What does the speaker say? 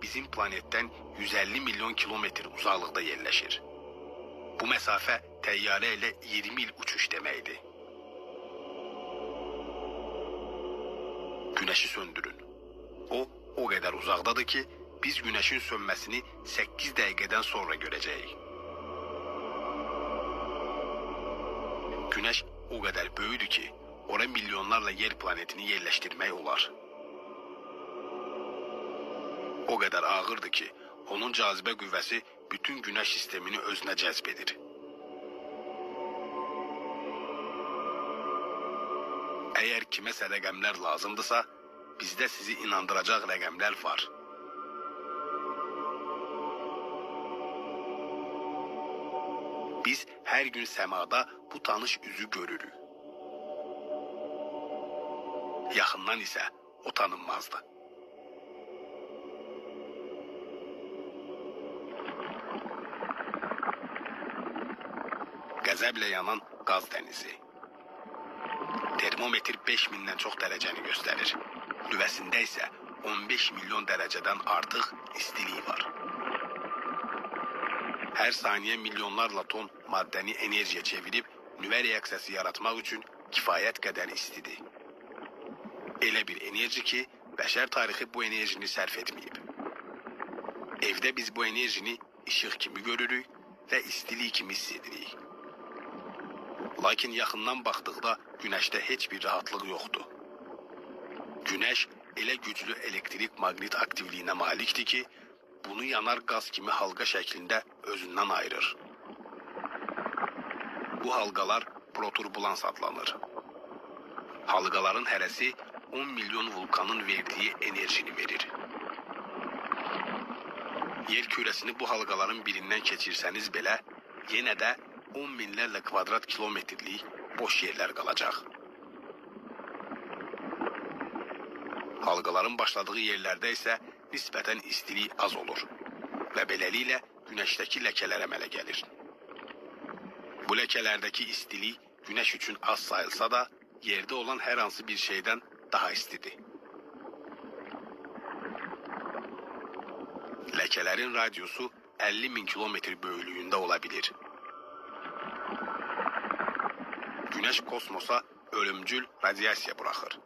bizim planetten 150 milyon kilometre uzaklıkta yerleşir. Bu mesafe təyyarə ilə 20 il uçuş deməkdir. Güneşi söndürün. O kadar uzakdadır ki biz güneşin sönmesini 8 dakikadan sonra göreceğiz. Güneş o kadar böyüdür ki oraya milyonlarla yer planetini yerleştirmek olar. O kadar ağırdır ki onun cazibe qüvvəsi bütün güneş sistemini özünə cəzb edir. Eğer kiməsə rəqəmlər lazımdırsa, bizdə sizi inandıracaq rəqəmlər var. Biz her gün səmada bu tanış üzü görürük. Yaxından isə o tanınmazdı. Qəzəblə yanan qaz dənizi. Termometr 5000'den çok dereceni gösterir. Nüvəsində isə 15 milyon dereceden artıq istilik var. Her saniye milyonlarla ton maddəni enerjiyə çevirib nüvə reaksiyası yaratmaq üçün kifayət qədər istidir. Elə bir enerji ki, bəşər tarixi bu enerjini sərf etməyib. Evdə biz bu enerjini işıq kimi görürük və istilik kimi hiss edirik. Lakin yaxından baxdıqda güneşdə heç bir rahatlıq yoxdur. Güneş elə güclü elektrik maqnit aktivliyinə malikdir ki, bunu yanar qaz kimi halqa şəklində özündən ayırır. Bu halqalar proturbulans adlanır. Halqaların hərəsi 10 milyon vulkanın verdiği enerjini verir. Yer kürəsini bu halqaların birindən keçirsəniz belə, yenə də 10 minlərlə kvadrat kilometrlik boş yerler qalacaq. Halqaların başladığı yerlərdə isə nisbətən istilik az olur və beləliklə güneşdəki ləkələr əmələ gəlir. Bu ləkələrdəki istilik güneş üçün az sayılsa da, yerdə olan hər hansı bir şeydən daha istidir. Ləkələrin radiusu 50 min kilometr böyüklüyündə olabilir. Güneş kosmosa ölümcül radyasiya buraxır.